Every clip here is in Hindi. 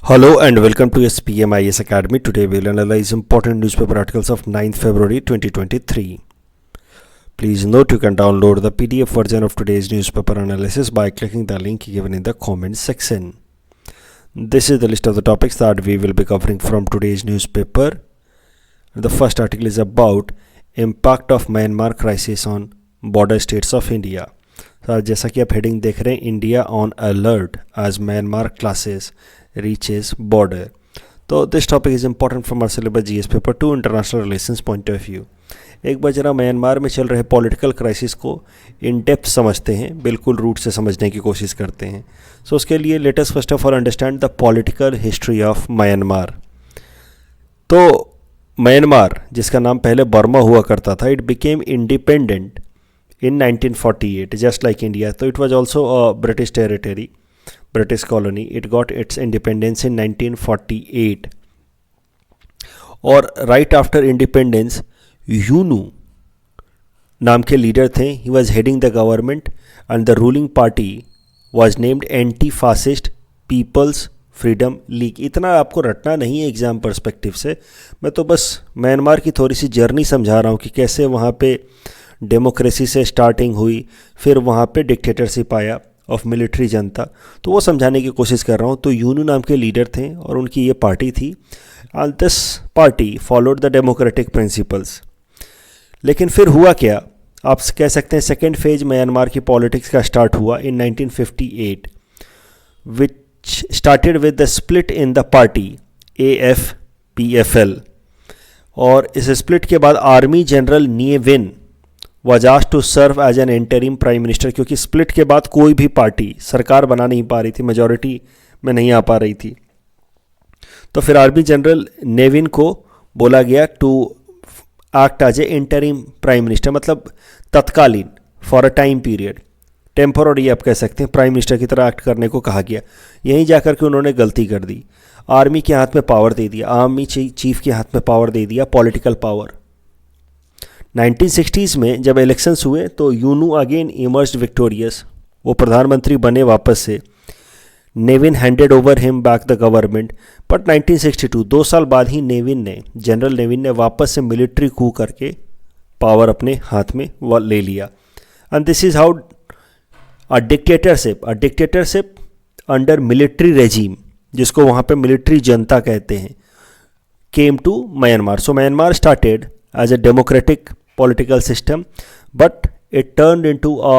Hello and welcome to SPM IS Academy. Today we will analyze important newspaper articles of 9th February 2023. Please note you can download the PDF version of today's newspaper analysis by clicking the link given in the comment section. This is the list of the topics that we will be covering from today's newspaper. The first article is about impact of Myanmar crisis on border states of India. जैसा कि आप हेडिंग देख रहे हैं, India on alert as Myanmar clashes reaches border. तो this topic is important from our syllabus GS paper 2 international relations point of view. एक बार जरा म्यांमार में चल रहे पॉलिटिकल क्राइसिस को इन डेप्थ समझते हैं, बिल्कुल रूट से समझने की कोशिश करते हैं. सो उसके लिए let us first of all understand the political history of Myanmar. तो म्यांमार, जिसका नाम पहले बर्मा हुआ करता था, it became independent in 1948 just like India. So it was also a British territory, British colony. It got its independence in 1948. और right after independence यूनू नाम के लीडर थे. He was heading the government and the ruling party was named Anti-Fascist People's Freedom League. इतना आपको रटना नहीं है एग्ज़ाम पर्सपेक्टिव से. मैं तो बस म्यांमार की थोड़ी सी जर्नी समझा रहा हूँ कि कैसे वहाँ पे डेमोक्रेसी से स्टार्टिंग हुई, फिर वहाँ पे डिक्टेटरशिप आया ऑफ मिलिट्री जनता. तो वो समझाने की कोशिश कर रहा हूँ. तो यूनू नाम के लीडर थे और उनकी ये पार्टी थी. And this party followed the democratic principles. लेकिन फिर हुआ क्या, आप कह सकते हैं सेकेंड फेज म्यांमार की पॉलिटिक्स का स्टार्ट हुआ इन 1958 which started with the split in the party AFPFL. और इस स्प्लिट के बाद आर्मी जनरल ने win was asked to serve as an interim prime minister. क्योंकि स्प्लिट के बाद कोई भी पार्टी सरकार बना नहीं पा रही थी, मेजॉरिटी में नहीं आ पा रही थी. तो फिर आर्मी जनरल नेविन को बोला गया to act as a interim prime minister, मतलब तत्कालीन, for a time period, temporary आप कह सकते हैं, प्राइम मिनिस्टर की तरह एक्ट करने को कहा गया. यहीं जाकर के उन्होंने गलती कर दी. आर्मी के हाथ में पावर दे दिया, आर्मी चीफ के हाथ में पावर दे दिया, पॉलिटिकल पावर. 1960s में जब इलेक्शंस हुए तो यूनू अगेन इमर्ज्ड विक्टोरियस. वो प्रधानमंत्री बने वापस से. Ne Win handed over him back the government. But 1962, 2 साल बाद ही जनरल नेविन ने वापस से मिलिट्री कू करके पावर अपने हाथ में ले लिया. And this is how a dictatorship under military regime, जिसको वहाँ पे मिलिट्री जनता कहते हैं, came to Myanmar. So Myanmar started as a democratic political system, but it turned into a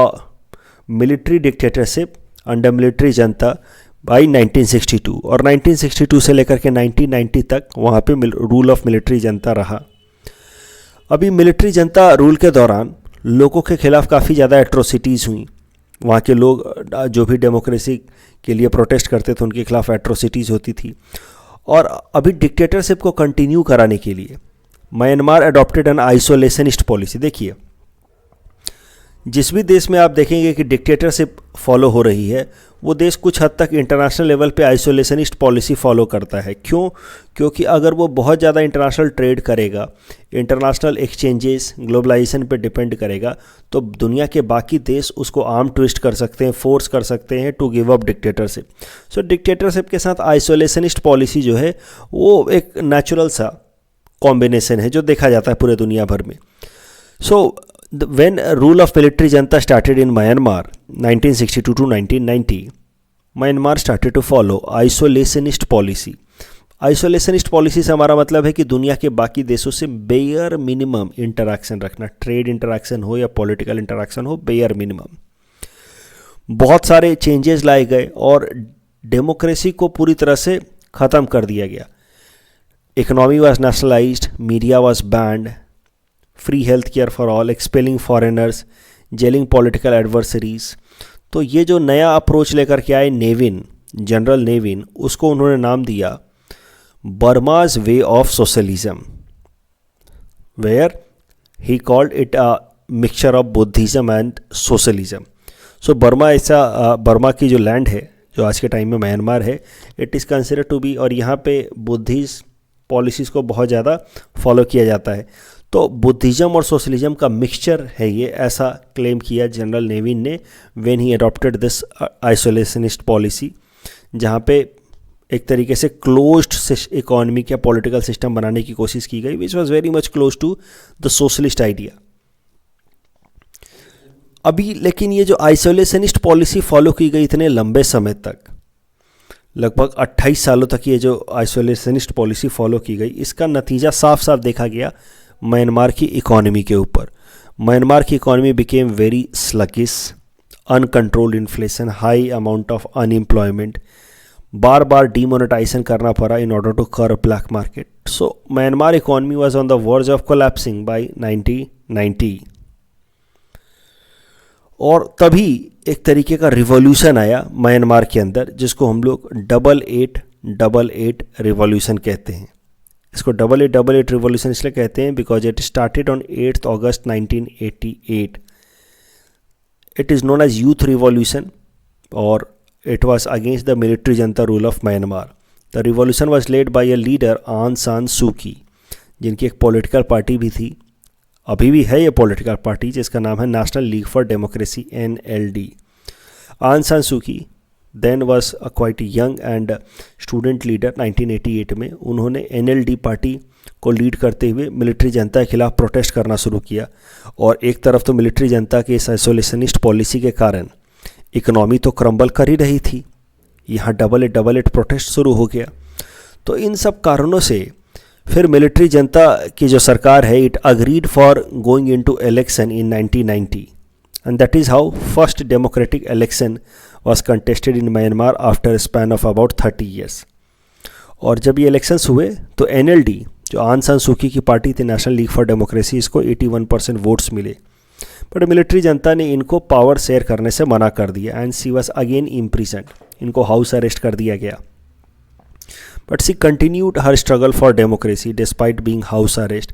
military dictatorship under military Janata by 1962. और 1962 से लेकर के 1990 तक वहाँ पे रूल ऑफ मिलिट्री जनता रहा. अभी मिलिट्री जनता रूल के दौरान लोगों के खिलाफ काफ़ी ज़्यादा एट्रोसिटीज़ हुई. वहाँ के लोग जो भी डेमोक्रेसी के लिए प्रोटेस्ट करते थे उनके खिलाफ एट्रोसिटीज़ होती थी. और अभी डिक्टेटरशिप को कंटिन्यू कराने के लिए Myanmar adopted an isolationist policy. देखिए, जिस भी देश में आप देखेंगे कि डिक्टेटरशिप फॉलो हो रही है, वो देश कुछ हद तक इंटरनेशनल लेवल पे आइसोलेशनिस्ट पॉलिसी फॉलो करता है. क्यों? क्योंकि अगर वो बहुत ज़्यादा इंटरनेशनल ट्रेड करेगा, इंटरनेशनल एक्सचेंजेस, ग्लोबलाइजेशन पे डिपेंड करेगा, तो दुनिया के बाकी देश उसको आर्म ट्विस्ट कर सकते हैं, फोर्स कर सकते हैं to give up dictatorship. So dictatorship के साथ आइसोलेशनिस्ट पॉलिसी जो है वो एक नेचुरल सा कॉम्बिनेशन है जो देखा जाता है पूरे दुनिया भर में. So when rule of military junta started in Myanmar 1962 to 1990, Myanmar started to follow isolationist policy. Isolationist policy से हमारा मतलब है कि दुनिया के बाकी देशों से बेयर मिनिमम इंटरैक्शन रखना. ट्रेड इंटरैक्शन हो या पॉलिटिकल इंटरैक्शन हो, बेयर मिनिमम. बहुत सारे चेंजेस लाए गए और डेमोक्रेसी को पूरी तरह से ख़त्म कर दिया गया. Economy was nationalized, media was banned, free health care for all, expelling foreigners, jailing political adversaries. तो ये जो नया अप्रोच लेकर के आए जनरल नेविन, उसको उन्होंने नाम दिया Burma's way of socialism, where he called it a mixture of Buddhism and socialism. So Burma की जो लैंड है, जो आज के टाइम में म्यांमार है, it is consider to be, और यहाँ पे बुद्धिस्ट पॉलिसीज़ को बहुत ज़्यादा फॉलो किया जाता है. तो बुद्धिज़्म और सोशलिज्म का मिक्सचर है ये, ऐसा क्लेम किया जनरल नेविन ने when he adopted this isolationist policy, जहाँ पे एक तरीके से क्लोज्ड इकोनॉमिक या पॉलिटिकल सिस्टम बनाने की कोशिश की गई, which was very much close to the socialist idea. अभी लेकिन ये जो आइसोलेशनिस्ट पॉलिसी फॉलो की गई इतने लंबे समय तक, लगभग 28 सालों तक ये जो आइसोलेशनिस्ट पॉलिसी फॉलो की गई, इसका नतीजा साफ साफ देखा गया म्यांमार की इकोनॉमी के ऊपर। म्यांमार की economy became very sluggish, uncontrolled inflation, high amount of unemployment, बार बार डीमोनेटाइजेशन करना पड़ा in order to curb black market. So Myanmar economy was on the verge of collapsing by 1990। और तभी एक तरीके का रिवॉल्यूशन आया म्यांमार के अंदर, जिसको हम लोग 8888 रिवॉल्यूशन कहते हैं। इसको 8888 रिवॉल्यूशन इसलिए कहते हैं because it started on 8 August 1988। It is known as youth revolution और it was against the military junta rule of Myanmar. The revolution was led by a leader Aung San Suu Kyi, जिनकी एक पॉलिटिकल पार्टी भी थी, अभी भी है ये पॉलिटिकल पार्टी, जिसका नाम है national league for democracy NLD. Aung San Suu Kyi then was a quite young and student leader 1988 में। उन्होंने NLD पार्टी को लीड करते हुए मिलिट्री जनता के खिलाफ प्रोटेस्ट करना शुरू किया। और एक तरफ तो मिलिट्री जनता के इस आइसोलेशनिस्ट पॉलिसी के कारण इकोनॉमी तो क्रम्बल कर ही रही थी, यहाँ डबल एट प्रोटेस्ट शुरू हो गया। तो इन सब कारणों से फिर मिलिट्री जनता की जो सरकार है, it agreed for going into election in 1990 and that is how first democratic election was contested in Myanmar after a span of about 30 years. और जब ये इलेक्शंस हुए तो NLD, जो आंग सान सूकी की पार्टी थी, नेशनल लीग फॉर डेमोक्रेसी, इसको 81% वोट्स मिले। बट मिलिट्री जनता ने इनको पावर शेयर करने से मना कर दिया and she was again imprisoned, इनको हाउस अरेस्ट कर दिया गया। But she continued her struggle for democracy despite being house arrest.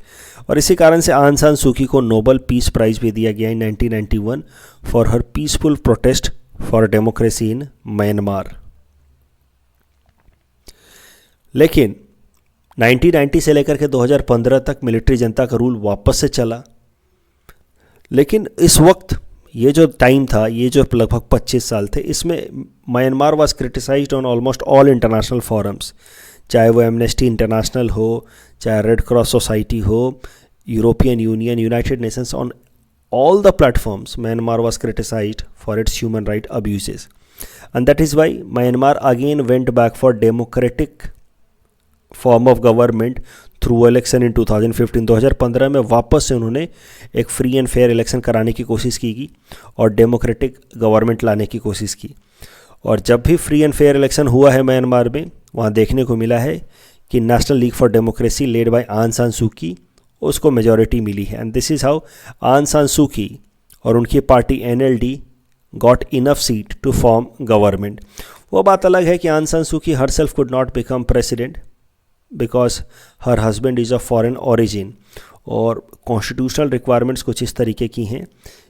और इसी कारण से आंग सान सूकी को नोबल पीस प्राइज भी दिया गया इन 1991 for her peaceful protest for democracy in Myanmar. लेकिन 1990 से लेकर के 2015 तक मिलिट्री जनता का रूल वापस से चला। लेकिन इस वक्त ये जो टाइम था, ये जो लगभग 25 साल थे, इसमें Myanmar was criticised on almost all international forums, चाहे वो एमनेस्टी इंटरनेशनल हो, चाहे रेड क्रॉस सोसाइटी हो, European union, United Nations, on all the platforms Myanmar was criticized for its human right abuses, and that is why Myanmar again went back for democratic form of government through election in 2015। 2015 में वापस से उन्होंने एक फ्री एंड फेयर इलेक्शन कराने की कोशिश की और डेमोक्रेटिक गवर्नमेंट लाने की कोशिश की। और जब भी फ्री एंड फेयर इलेक्शन हुआ है म्यांमार में, वहाँ देखने को मिला है कि national league for democracy led by आंग सान सू की, उसको मेजॉरिटी मिली है। एंड दिस इज़ हाउ आंग सान सू की और उनकी party NLD got enough seat to form government. वो बात अलग है कि Aung San Suu Kyi herself could not become president because her husband is of foreign origin. और कॉन्स्टिट्यूशनल रिक्वायरमेंट्स कुछ इस तरीके की हैं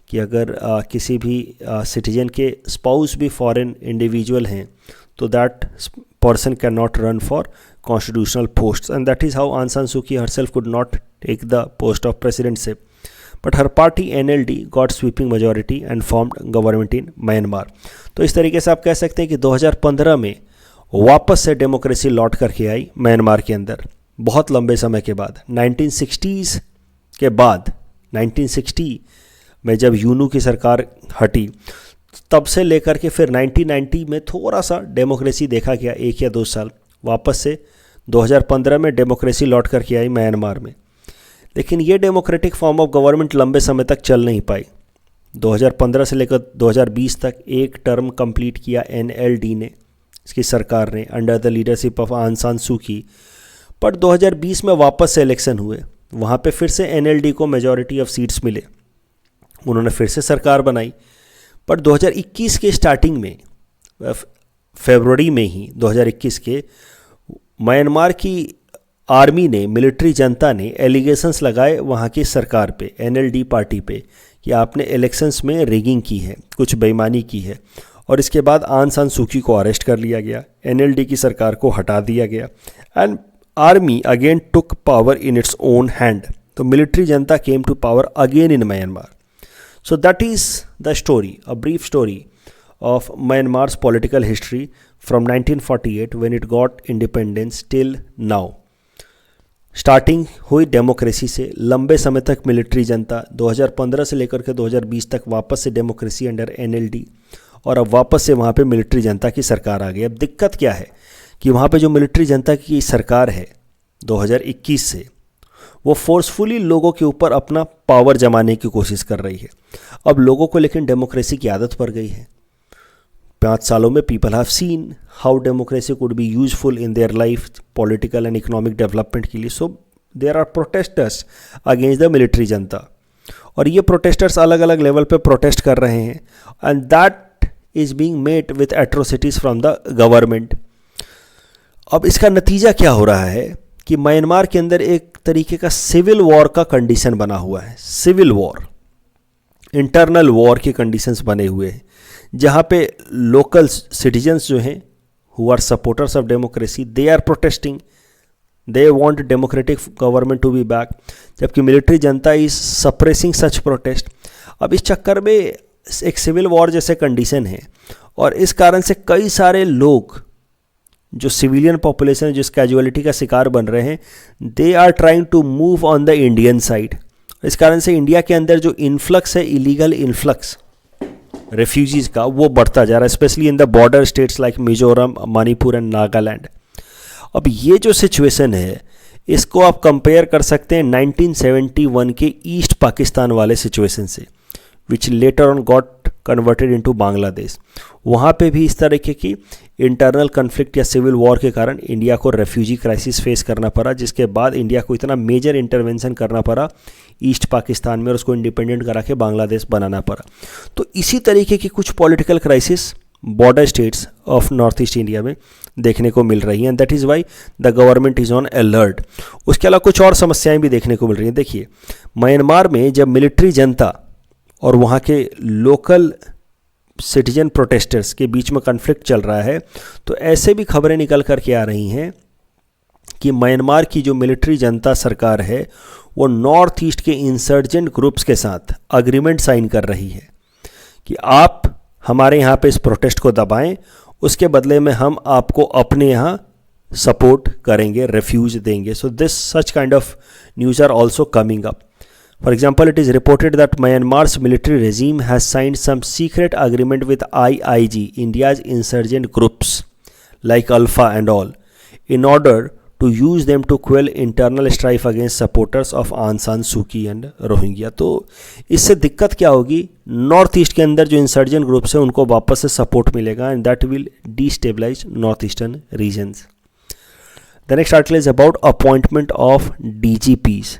कि अगर किसी भी सिटीजन के स्पाउस भी फॉरेन इंडिविजुअल हैं तो that person can not run for constitutional posts, and that is how Aung San Suu Kyi herself could not take the post of presidency, but her party NLD got sweeping majority and formed government in Myanmar। तो इस तरीके से आप कह सकते हैं कि 2015 में वापस से डेमोक्रेसी लौट करके आई म्यांमार के अंदर, बहुत लंबे समय के बाद। 1960s के बाद 1960 में जब यूनू की सरकार हटी, तब से लेकर के फिर 1990 में थोड़ा सा डेमोक्रेसी देखा गया, 1 या 2 साल। वापस से 2015 में डेमोक्रेसी लौट करके आई म्यांमार में। लेकिन ये डेमोक्रेटिक फॉर्म ऑफ गवर्नमेंट लंबे समय तक चल नहीं पाई। 2015 से लेकर 2020 तक एक टर्म कंप्लीट किया NLD ने, इसकी सरकार ने, अंडर द लीडरशिप ऑफ आंग सान सू की। पर 2020 में वापस से इलेक्शन हुए, वहाँ पे फिर से NLD को मेजॉरिटी ऑफ सीट्स मिले, उन्होंने फिर से सरकार बनाई। पर 2021 के स्टार्टिंग में, फरवरी में ही 2021 के, म्यांमार की आर्मी ने, मिलिट्री जनता ने एलिगेशंस लगाए वहाँ की सरकार पे, NLD पार्टी पे, कि आपने इलेक्शंस में रिगिंग की है, कुछ बेईमानी की है। और इसके बाद आंग सान सू की को अरेस्ट कर लिया गया, NLD की सरकार को हटा दिया गया and army again took power in its own hand. तो military junta came to power again in Myanmar. So that is the story, a brief story of Myanmar's political history from 1948 when it got independence till now. Starting हुई डेमोक्रेसी से, लंबे समय तक मिलिट्री जनता, 2015 से लेकर के 2020 तक वापस से डेमोक्रेसी अंडर एनएलडी, और अब वापस से वहाँ पे मिलिट्री जनता की सरकार आ गई। अब दिक्कत क्या है कि वहाँ पे जो मिलिट्री जनता की सरकार है 2021 से, वो फोर्सफुली लोगों के ऊपर अपना पावर जमाने की कोशिश कर रही है। अब लोगों को लेकिन डेमोक्रेसी की आदत पड़ गई है। 5 सालों में people have seen how democracy could be useful in their life, political and economic development के लिए। So there are protesters against the military junta, और ये प्रोटेस्टर्स अलग अलग लेवल पे प्रोटेस्ट कर रहे हैं, and that is being met with atrocities from the government. अब इसका नतीजा क्या हो रहा है कि म्यांमार के अंदर एक तरीके का सिविल वॉर का कंडीशन बना हुआ है। सिविल वॉर, इंटरनल वॉर के कंडीशंस बने हुए हैं, जहाँ पे लोकल सिटीजन्स जो हैं who are supporters of democracy, they are protesting, they want democratic government to be back, जबकि military junta is suppressing such protest. अब इस चक्कर में एक सिविल वॉर जैसे कंडीशन है, और इस कारण से कई सारे लोग जो सिविलियन पॉपुलेशन है, जो इस कैजुअलिटी का शिकार बन रहे हैं, they are trying to move on the Indian side. इस कारण से इंडिया के अंदर जो इन्फ्लक्स है, इलीगल इन्फ्लक्स रेफ्यूजीज़ का, वो बढ़ता जा रहा है, specially in the border states like Mizoram, Manipur and Nagaland. अब ये जो सिचुएशन है, इसको आप कंपेयर कर सकते हैं 1971 के ईस्ट पाकिस्तान वाले सिचुएशन से, which later on got converted into Bangladesh. वहाँ पे भी इस तरीके की इंटरनल कन्फ्लिक्ट या सिविल वॉर के कारण इंडिया को रेफ्यूजी क्राइसिस फेस करना पड़ा, जिसके बाद इंडिया को इतना मेजर इंटरवेंशन करना पड़ा ईस्ट पाकिस्तान में, और उसको इंडिपेंडेंट करा के बांग्लादेश बनाना पड़ा। तो इसी तरीके की कुछ political crisis border states of north east India में देखने को मिल रही हैं, that is why the government is on alert. उसके अलावा कुछ और समस्याएं भी देखने को मिल रही हैं। देखिए, म्यांमार में जब मिलिट्री जनता और वहाँ के लोकल सिटीजन प्रोटेस्टर्स के बीच में कन्फ्लिक्ट चल रहा है, तो ऐसे भी खबरें निकल कर के आ रही हैं कि म्यांमार की जो मिलिट्री जनता सरकार है, वो नॉर्थ ईस्ट के इंसर्जेंट ग्रुप्स के साथ अग्रीमेंट साइन कर रही है कि आप हमारे यहाँ पे इस प्रोटेस्ट को दबाएं, उसके बदले में हम आपको अपने यहाँ सपोर्ट करेंगे, रेफ्यूज देंगे। So this such kind of news are also coming up. For example, it is reported that Myanmar's military regime has signed some secret agreement with IIG, India's insurgent groups like Alpha and all, in order to use them to quell internal strife against supporters of Aung San Suu Kyi and Rohingya. तो इससे दिक्कत क्या होगी, नॉर्थ ईस्ट के अंदर जो इंसर्जेंट ग्रुप्स हैं उनको वापस से सपोर्ट मिलेगा, and that will destabilise north eastern regions. The next article is about appointment of DGPs.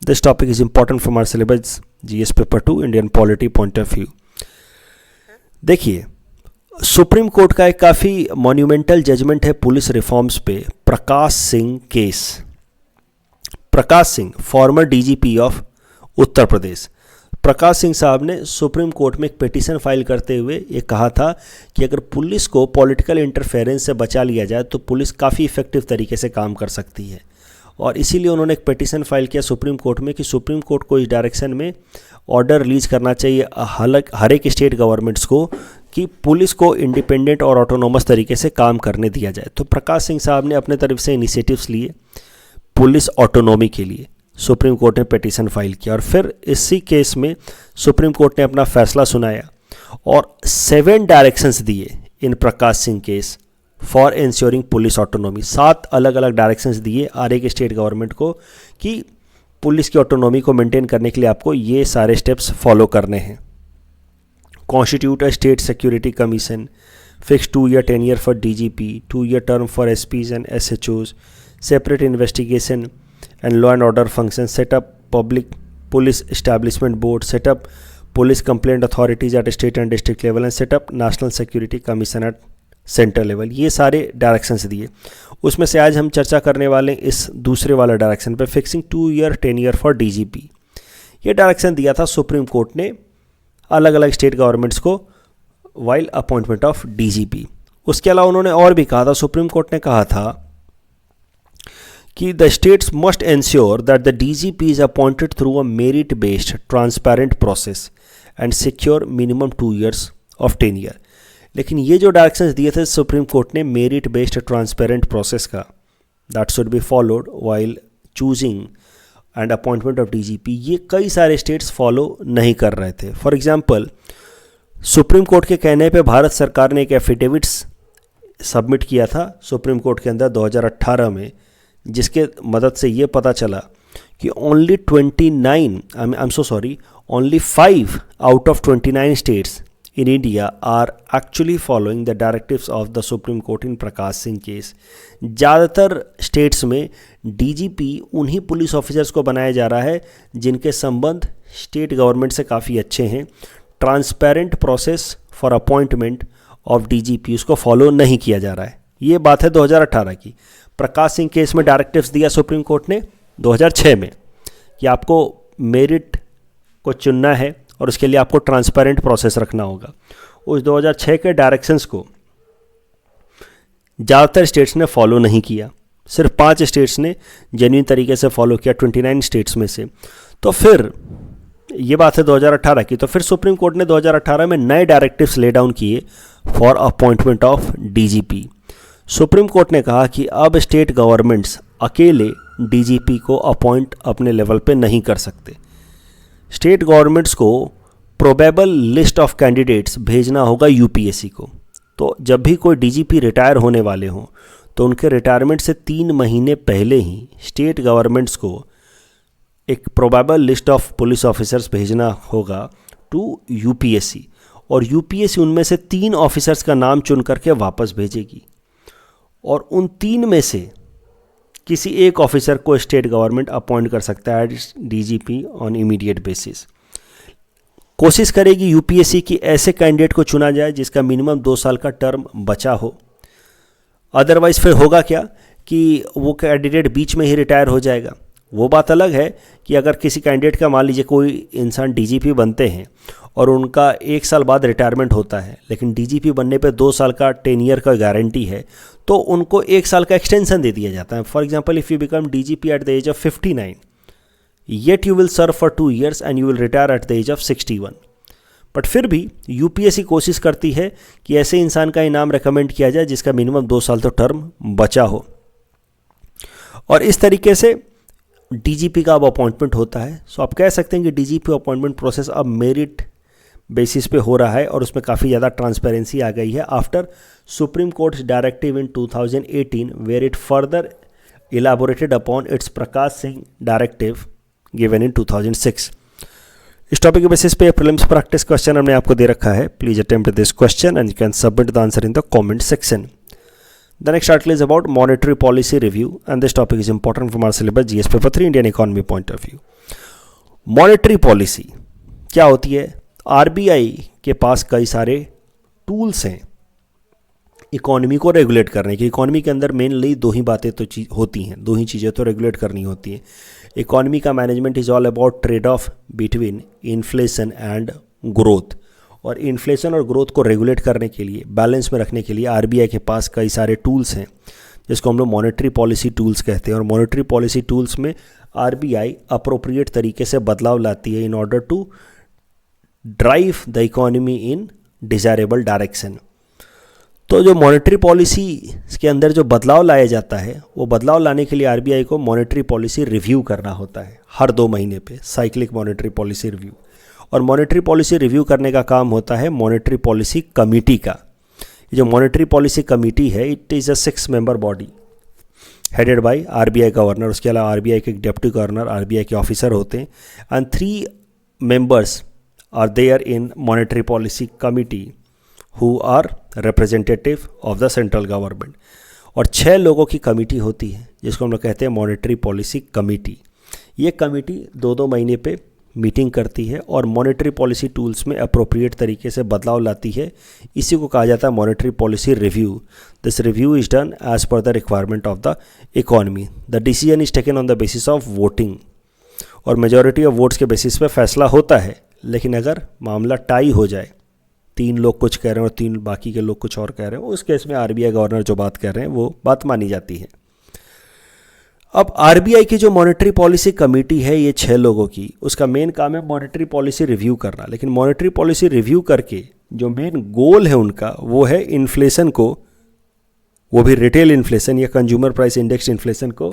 This topic is important from our syllabus GS paper 2 Indian polity point of view. देखिए, सुप्रीम कोर्ट का एक काफ़ी मॉन्यूमेंटल जजमेंट है पुलिस रिफॉर्म्स पे, Prakash Singh case. Prakash Singh, former DGP of Uttar Pradesh. Prakash Singh साहब ने सुप्रीम कोर्ट में एक पिटीशन फाइल करते हुए ये कहा था कि अगर पुलिस को पॉलिटिकल इंटरफेरेंस से बचा लिया जाए तो पुलिस काफ़ी इफेक्टिव तरीके से काम कर सकती है, और इसीलिए उन्होंने एक पिटीशन फाइल किया सुप्रीम कोर्ट में कि सुप्रीम कोर्ट को इस डायरेक्शन में ऑर्डर रिलीज करना चाहिए हर एक स्टेट गवर्नमेंट्स को कि पुलिस को इंडिपेंडेंट और ऑटोनोमस तरीके से काम करने दिया जाए. तो प्रकाश सिंह साहब ने अपने तरफ से इनिशिएटिव्स लिए पुलिस ऑटोनॉमी के लिए. सुप्रीम कोर्ट ने पिटीशन फाइल किया और फिर इसी केस में सुप्रीम कोर्ट ने अपना फैसला सुनाया और 7 डायरेक्शंस दिए in Prakash Singh case for ensuring police autonomy. 7 अलग अलग डायरेक्शंस दिए हर एक स्टेट गवर्नमेंट को कि पुलिस की ऑटोनॉमी को मेंटेन करने के लिए आपको ये सारे स्टेप्स फॉलो करने हैं. Constitute a state security commission, fix 2-year tenure for DGP, 2-year term for SPs and SHOs, separate investigation and law and order functions, set up public police establishment board, set up police complaint authorities at state and district level and set up national security commission at centre level. ये सारे डायरेक्शंस दिए. उसमें से आज हम चर्चा करने वाले इस दूसरे वाला डायरेक्शन पे, fixing 2-year tenure for DGP. ये डायरेक्शन दिया था सुप्रीम कोर्ट ने अलग अलग स्टेट गवर्नमेंट्स को वाइल अपॉइंटमेंट ऑफ DGP. उसके अलावा उन्होंने और भी कहा था, सुप्रीम कोर्ट ने कहा था कि the states must ensure that the DGP is appointed through a merit based transparent process and secure minimum 2 years of tenure. लेकिन ये जो डायरेक्शंस दिए थे सुप्रीम कोर्ट ने मेरिट बेस्ड ट्रांसपेरेंट प्रोसेस का, that should be followed while choosing and appointment of DGP, ये कई सारे स्टेट्स फॉलो नहीं कर रहे थे। फॉर एग्जांपल, सुप्रीम कोर्ट के कहने पे भारत सरकार ने एक एफिडेविट सबमिट किया था सुप्रीम कोर्ट के अंदर 2018 में, जिसके मदद से ये पता चला कि only 5 out of 29 states in India are actually following the directives of the Supreme Court in Prakash Singh case. ज़्यादातर स्टेट्स में डीजीपी उन्हीं पुलिस ऑफिसर्स को बनाया जा रहा है जिनके संबंध स्टेट गवर्नमेंट से काफ़ी अच्छे हैं। Transparent process for appointment of DGP उसको फॉलो नहीं किया जा रहा है। ये बात है 2018 की। प्रकाश सिंह केस में डायरेक्टिव्स दिया सुप्रीम कोर्ट ने 2006 में कि आपको मेरिट को चुनना है और उसके लिए आपको ट्रांसपेरेंट प्रोसेस रखना होगा। उस 2006 के डायरेक्शंस को ज़्यादातर स्टेट्स ने फॉलो नहीं किया, सिर्फ 5 स्टेट्स ने जेन्युइन तरीके से फॉलो किया 29 स्टेट्स में से। तो फिर ये बात है 2018 की। तो फिर सुप्रीम कोर्ट ने 2018 में नए डायरेक्टिव्स ले डाउन किए for appointment of DGP. Supreme court ने कहा कि अब स्टेट गवर्नमेंट्स अकेले डीजीपी को अपॉइंट अपने लेवल पे नहीं कर सकते। स्टेट गवर्नमेंट्स को प्रोबेबल लिस्ट ऑफ कैंडिडेट्स भेजना होगा यूपीएससी को। तो जब भी कोई डीजीपी रिटायर होने वाले हों तो उनके रिटायरमेंट से 3 महीने पहले ही स्टेट गवर्नमेंट्स को एक probable list of police officers भेजना होगा टू यूपीएससी, और यूपीएससी उनमें से 3 ऑफिसर्स का नाम चुन करके वापस भेजेगी, और उन 3 में से किसी एक ऑफिसर को स्टेट गवर्नमेंट अपॉइंट कर सकता है as DGP on immediate basis. कोशिश करेगी यूपीएससी की ऐसे कैंडिडेट को चुना जाए जिसका मिनिमम 2 साल का टर्म बचा हो। अदरवाइज फिर होगा क्या कि वो कैंडिडेट बीच में ही रिटायर हो जाएगा। वो बात अलग है कि अगर किसी कैंडिडेट का, मान लीजिए कोई इंसान डीजीपी बनते हैं और उनका 1 साल बाद रिटायरमेंट होता है, लेकिन डीजीपी बनने पे 2 साल का 10 ईयर का गारंटी है, तो उनको 1 साल का एक्सटेंशन दे दिया जाता है। For example, if you become DGP at the age of 59, yet you will serve for 2 years and you will retire at the age of 61। But फिर भी यूपीएससी कोशिश करती है कि ऐसे इंसान का इनाम रिकमेंड किया जाए जिसका मिनिमम 2 साल तो टर्म बचा हो, और इस तरीके से डीजीपी का अब अपॉइंटमेंट होता है। सो आप कह सकते हैं कि डीजीपी अपॉइंटमेंट प्रोसेस अब मेरिट बेसिस पे हो रहा है और उसमें काफ़ी ज़्यादा ट्रांसपेरेंसी आ गई है after Supreme Court's directive in 2018 where it further elaborated upon its Prakash Singh directive given in 2006। इस टॉपिक के बेसिस पे प्रीलिम्स प्रैक्टिस क्वेश्चन हमने आपको दे रखा है। Please attempt this question and you can submit the answer in the comment section. The next article is about monetary policy review, and this topic is important from our syllabus GS paper 3 Indian economy point of view. Monetary policy क्या होती है? आरबीआई के पास कई सारे टूल्स हैं इकोनॉमी को रेगुलेट करने की। इकोनॉमी के अंदर मेनली 2 ही बातें तो होती हैं, 2 ही चीज़ें तो रेगुलेट करनी होती हैं। इकोनॉमी का management is all about trade off between inflation and growth, और इन्फ्लेशन और ग्रोथ को रेगुलेट करने के लिए, बैलेंस में रखने के लिए आरबीआई के पास कई सारे टूल्स हैं जिसको हम लोग मॉनेटरी पॉलिसी टूल्स कहते हैं। और मॉनेटरी पॉलिसी टूल्स में आरबीआई अप्रोप्रिएट तरीके से बदलाव लाती है in order to drive the economy in desirable direction. तो जो मॉनेटरी पॉलिसी के अंदर जो बदलाव लाया जाता है, वो बदलाव लाने के लिए आरबीआई को मॉनेटरी पॉलिसी रिव्यू करना होता है हर 2 महीने पे, साइक्लिक मॉनेटरी पॉलिसी रिव्यू। और मॉनेटरी पॉलिसी रिव्यू करने का काम होता है मॉनेटरी पॉलिसी कमेटी का। ये जो मॉनेटरी पॉलिसी कमेटी है, it is a 6 member body headed by RBI governor. उसके अलावा आरबीआई के डिप्टी गवर्नर, आरबीआई के ऑफिसर होते हैं, and 3 members are there in monetary policy committee who are representative of the central government. और 6 लोगों की कमेटी होती है जिसको हम लोग कहते हैं मॉनेटरी पॉलिसी कमेटी। ये कमेटी 2-2 महीने पे मीटिंग करती है और मॉनेटरी पॉलिसी टूल्स में अप्रोप्रिएट तरीके से बदलाव लाती है। इसी को कहा जाता है monetary policy review. This review is done as per the requirement of the economy. The decision is taken on the basis of voting, और मेजॉरिटी ऑफ वोट्स के बेसिस पे फैसला होता है। लेकिन अगर मामला टाई हो जाए, 3 लोग कुछ कह रहे हैं और 3 बाकी के लोग कुछ और कह रहे हैं, उस केस में आरबीआई गवर्नर जो बात कह रहे हैं वो बात मानी जाती है। अब आरबीआई की जो मॉनेटरी पॉलिसी कमेटी है, ये 6 लोगों की, उसका मेन काम है मॉनेटरी पॉलिसी रिव्यू करना। लेकिन मॉनेटरी पॉलिसी रिव्यू करके जो मेन गोल है उनका वो है इन्फ्लेशन को, वो भी रिटेल इन्फ्लेशन या कंज्यूमर प्राइस इंडेक्स इन्फ्लेशन को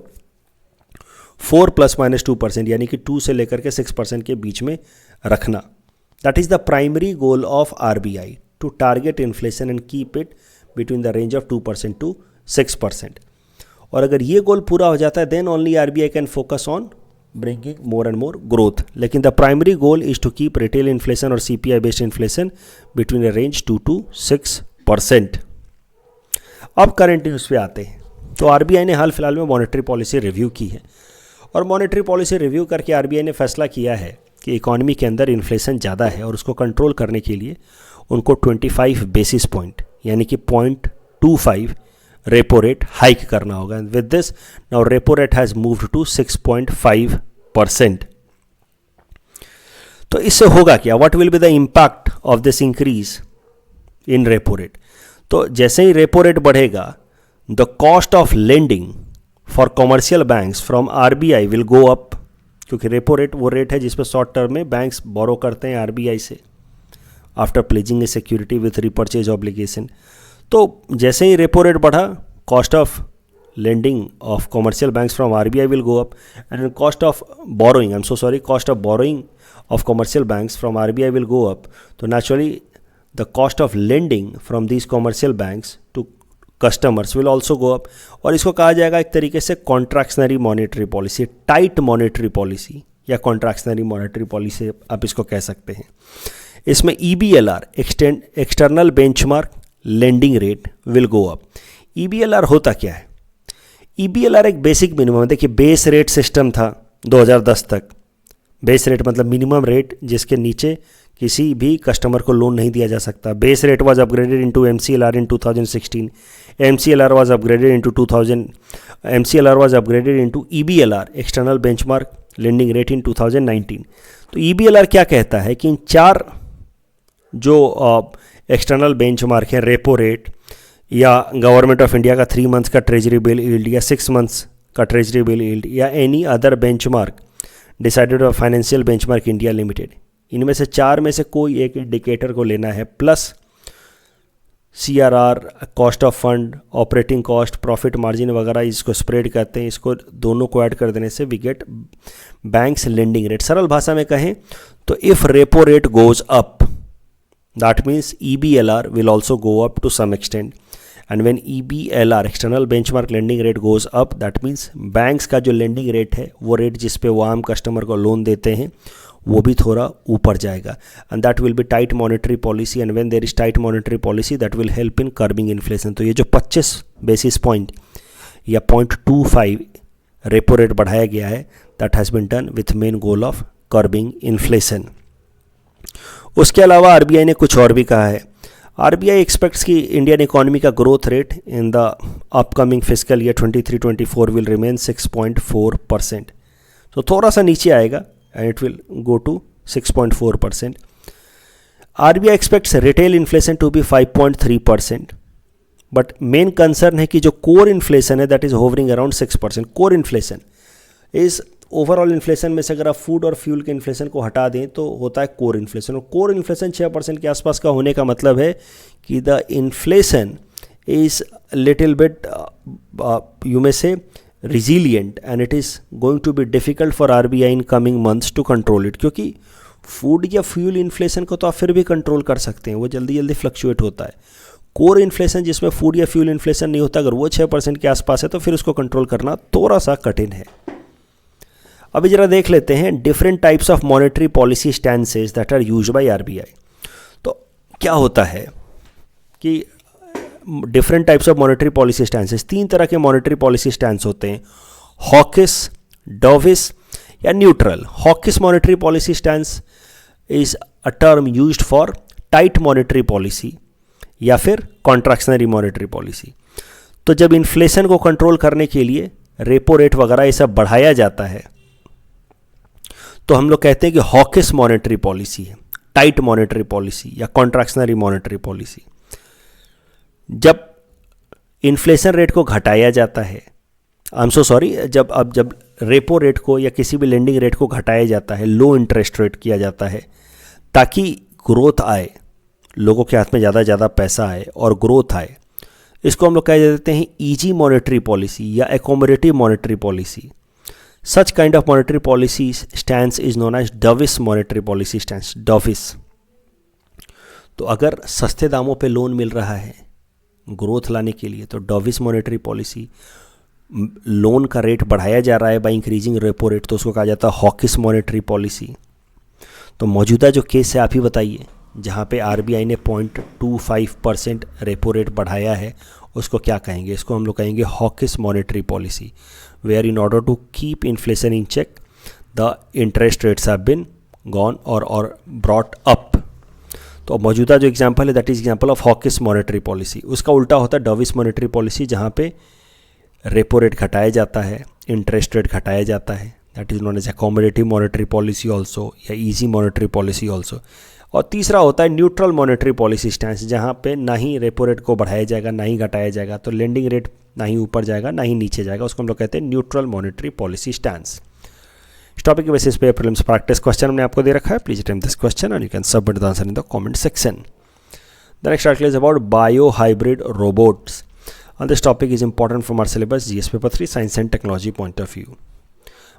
4 ±2% यानी कि 2 से लेकर के 6% के बीच में रखना. That is the primary goal of RBI, to target inflation and keep it between the range of 2% to 6%. और अगर ये गोल पूरा हो जाता है then only RBI can focus on bringing more and more growth. लेकिन the primary goal is to keep retail inflation और CPI based inflation between the range 2 to 6%. अब करंट न्यूज़ पे आते हैं. तो RBI ने हाल फिलहाल में मॉनेटरी पॉलिसी रिव्यू की है और मॉनेटरी पॉलिसी रिव्यू करके RBI ने फैसला किया है कि इकॉनमी के अंदर इन्फ्लेशन ज़्यादा है और उसको कंट्रोल करने के लिए उनको 25 बेसिस पॉइंट यानी कि 0.25 रेपो रेट हाइक करना होगा. With this now repo rate has moved to 6.5%. तो इससे होगा क्या, what will be the impact of this increase in repo rate. तो जैसे ही रेपो रेट बढ़ेगा the cost of lending for commercial banks from RBI will go up, क्योंकि रेपो रेट वो रेट है जिसपे शॉर्ट टर्म में बैंक्स बोरो करते हैं RBI से after pledging a security with repurchase obligation. तो जैसे ही रेपो रेट बढ़ा cost of lending of commercial banks from RBI will go up and cost of borrowing cost of borrowing of commercial banks from RBI will go up. तो naturally the cost of lending from these commercial banks to customers will also go up. और इसको कहा जाएगा एक तरीके से contractionary monetary policy, tight monetary policy या कॉन्ट्रैक्शनरी मॉनेटरी पॉलिसी आप इसको कह सकते हैं. इसमें EBLR external benchmark lending rate will go up. EBLR होता क्या है? EBLR एक बेसिक मिनिमम, देखिए बेस रेट सिस्टम था 2010 तक. बेस रेट मतलब मिनिमम रेट जिसके नीचे किसी भी कस्टमर को लोन नहीं दिया जा सकता. Base rate was upgraded into MCLR in 2016. MCLR was upgraded into EBLR external benchmark lending rate in 2019. तो EBLR क्या कहता है कि इन 4 जो एक्सटर्नल बेंचमार्क है, रेपो रेट या गवर्नमेंट ऑफ इंडिया का 3 मंथ्स का ट्रेजरी बिल यील्ड या 6 मंथ्स का ट्रेजरी बिल यील्ड या any other benchmark decided of financial benchmark India limited, इनमें से 4 में से कोई एक इंडिकेटर को लेना है plus CRR, cost of fund, operating cost, profit margin वगैरह इसको स्प्रेड करते हैं. इसको दोनों को ऐड कर देने से we get banks lending rate. सरल भाषा में कहें तो if repo rate goes up that means EBLR will also go up to some extent, and when EBLR external benchmark lending rate goes up that means banks का जो lending rate है वो रेट जिस पे वो आम कस्टमर को लोन देते हैं वो भी थोड़ा ऊपर जाएगा. and that will be tight monetary policy, and when there is tight monetary policy that will help in curbing inflation. तो ये जो 25 बेसिस पॉइंट या 0.25 रेपो रेट बढ़ाया गया है that has been done with main goal of curbing inflation. उसके अलावा RBI ने कुछ और भी कहा है. RBI एक्सपेक्ट्स कि इंडियन इकोनॉमी का growth rate in the upcoming physical year 23-24 will remain 6.4%. तो थोड़ा सा नीचे आएगा and it will go to 6.4%. RBI expects retail inflation to be 5.3%. But main concern है कि जो कोर इन्फ्लेशन है that is hovering around 6%. Core inflation is overall inflation में से अगर आप फूड और फ्यूल के इन्फ्लेशन को हटा दें तो होता है कोर इन्फ्लेशन. और कोर इन्फ्लेशन 6% के आसपास का होने का मतलब है कि the inflation is little bit you may say resilient and it is going to be difficult for RBI in coming months to control it. क्योंकि फूड या फ्यूल इन्फ्लेशन को तो आप फिर भी कंट्रोल कर सकते हैं, वो जल्दी जल्दी फ्लक्चुएट होता है. कोर इन्फ्लेशन जिसमें फूड या फ्यूल इन्फ्लेशन नहीं होता, अगर वो 6% के आसपास है तो फिर उसको कंट्रोल करना थोड़ा सा कठिन है. अभी जरा देख लेते हैं different types of monetary policy stances that are used by RBI. तो क्या होता है कि different types of monetary policy stances, 3 तरह के मॉनेटरी पॉलिसी स्टैंस होते हैं, हॉकिश, डोविश या neutral. Hawkish monetary policy stance is a term used for tight monetary policy या फिर कॉन्ट्रैक्शनरी मॉनेटरी पॉलिसी. तो जब इन्फ्लेशन को कंट्रोल करने के लिए रेपो रेट वगैरह ये सब बढ़ाया जाता है तो हम लोग कहते हैं कि हॉकिश मॉनेटरी पॉलिसी है, टाइट मॉनेटरी पॉलिसी या कॉन्ट्रैक्शनरी मॉनेटरी पॉलिसी. जब इन्फ्लेशन रेट को घटाया जाता है, जब रेपो रेट को या किसी भी लेंडिंग रेट को घटाया जाता है, लो इंटरेस्ट रेट किया जाता है ताकि ग्रोथ आए, लोगों के हाथ में ज़्यादा पैसा आए और ग्रोथ आए, इसको हम लोग कह देते हैं ईजी मॉनेटरी पॉलिसी या accommodative monetary policy. Such kind of monetary policy stance is known as dovish monetary policy stance, dovish. तो अगर सस्ते दामों पे लोन मिल रहा है ग्रोथ लाने के लिए तो डविस मॉनेटरी पॉलिसी, लोन का रेट बढ़ाया जा रहा है बाय इंक्रीजिंग रेपो रेट तो उसको कहा जाता है हॉकिस मॉनेटरी पॉलिसी। तो मौजूदा जो केस है आप ही बताइए, जहाँ पे आरबीआई ने 0.25% रेपो रेट बढ़ाया है उसको क्या कहेंगे? इसको हम लोग कहेंगे hawkish monetary policy, where in order to keep inflation in check the interest rates have been gone और ब्रॉट अप। तो मौजूदा जो एग्जांपल है that is example of hawkish monetary policy. उसका उल्टा होता है डविस मॉनेटरी पॉलिसी, जहाँ पे रेपो रेट घटाया जाता है, इंटरेस्ट रेट घटाया जाता है, that is known as accommodative monetary policy also या ईजी मॉनेटरी पॉलिसी ऑल्सो। और तीसरा होता है न्यूट्रल मॉनेटरी पॉलिसी स्टैंस, जहाँ पे ना ही रेपो रेट को बढ़ाया जाएगा ना ही घटाया जाएगा, तो लेंडिंग रेट ना ही ऊपर जाएगा ना ही नीचे जाएगा, उसको हम लोग कहते हैं न्यूट्रल मॉनेटरी पॉलिसी स्टैंस। इस टॉपिक के बेसिस पे प्रीलिम्स प्रैक्टिस क्वेश्चन हमने आपको दे रखा है, please attempt this question and you can submit the answer in the comment section. The next article is about bio hybrid robots and this topic is important from our syllabus GS paper 3 science and technology point of view।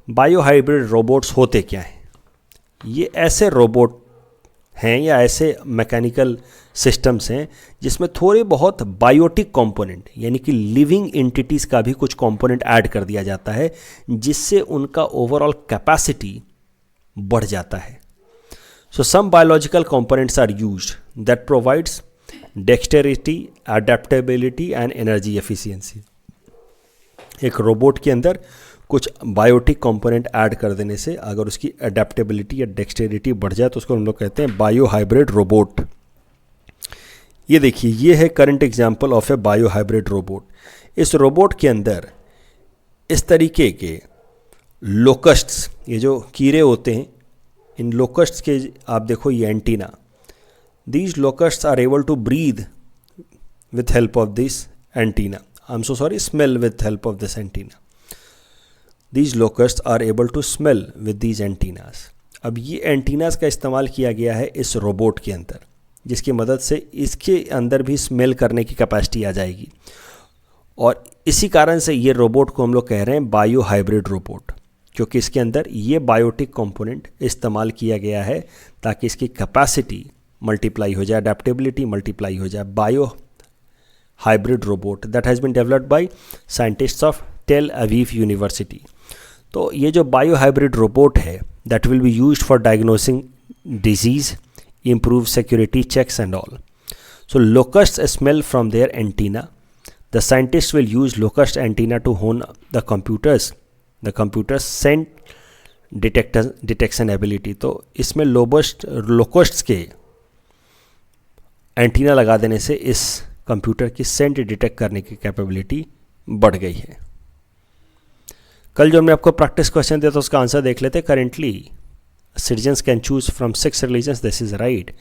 Bio hybrid robots होते क्या हैं? ये ऐसे रोबोट हैं या ऐसे मैकेनिकल सिस्टम्स हैं जिसमें थोड़े बहुत बायोटिक कंपोनेंट यानी कि लिविंग एंटिटीज़ का भी कुछ कंपोनेंट ऐड कर दिया जाता है, जिससे उनका ओवरऑल कैपेसिटी बढ़ जाता है। So some biological components are used that provides dexterity, adaptability and energy efficiency. एक रोबोट के अंदर कुछ बायोटिक कंपोनेंट ऐड कर देने से अगर उसकी अडेप्टेबिलिटी या डेक्सटेरिटी बढ़ जाए तो उसको हम लोग कहते हैं बायो हाइब्रिड रोबोट। ये देखिए, ये है current example of A bio hybrid robot. इस रोबोट के अंदर इस तरीके के लोकस्ट्स, ये जो कीड़े होते हैं, इन लोकस्ट्स के आप देखो ये antenna, these locusts are able to breathe with help of this antenna. I'm so sorry, smell with help of this antenna. These locusts are able to smell with these antennas. अब ये एंटीनास का इस्तेमाल किया गया है इस रोबोट के अंदर, जिसकी मदद से इसके अंदर भी स्मेल करने की कैपेसिटी आ जाएगी, और इसी कारण से ये रोबोट को हम लोग कह रहे हैं बायो हाइब्रिड रोबोट, क्योंकि इसके अंदर ये बायोटिक कंपोनेंट इस्तेमाल किया गया है ताकि इसकी कैपेसिटी मल्टीप्लाई हो जाए, अडेप्टेबिलिटी मल्टीप्लाई हो जाए। Bio hybrid robot that has been developed by scientists of Tel Aviv university. तो ये जो बायो हाइब्रिड रोबोट है that will be used for diagnosing disease, improve security checks and all. So locust smell from their antenna, the scientist will use locust antenna to hone the computers scent detection ability. तो इसमें लोकस्ट्स के एंटीना लगा देने से इस कंप्यूटर की सेंट डिटेक्ट करने की कैपेबिलिटी बढ़ गई है। कल जो हमने आपको प्रैक्टिस क्वेश्चन दिया था उसका आंसर देख लेते। Currently citizens can choose from 6 religions, this is right,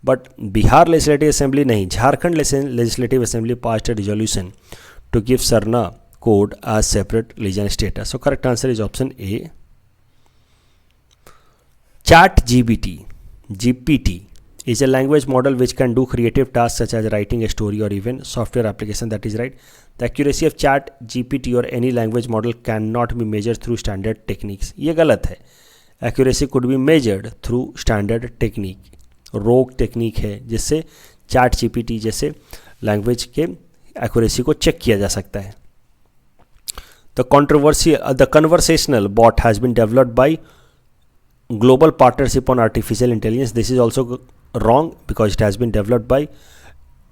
but Bihar legislative assembly नहीं, Jharkhand legislative assembly passed a resolution to give Sarna code as separate religion status. So correct answer is option A. ChatGPT is a language model which can do creative tasks such as writing a story or even software application. That is right. The accuracy of ChatGPT or any language model cannot be measured through standard techniques. ये गलत है। Accuracy could be measured through standard technique. रोग टेक्निक है जिससे ChatGPT जैसे लैंग्वेज के accuracy को चेक किया जा सकता है। The conversational bot has been developed by Global Partnership on Artificial Intelligence. This is also wrong because it has been developed by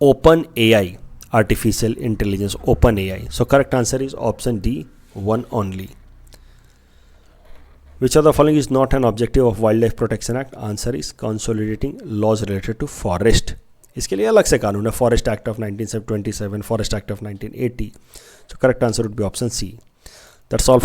OpenAI, Artificial Intelligence, OpenAI. So correct answer is option D, one only. Which of the following is not an objective of Wildlife Protection Act? Answer is consolidating laws related to forest. इसके लिए अलग से कानून है, forest act of 1927, forest act of 1980. So correct answer would be option C. That's all.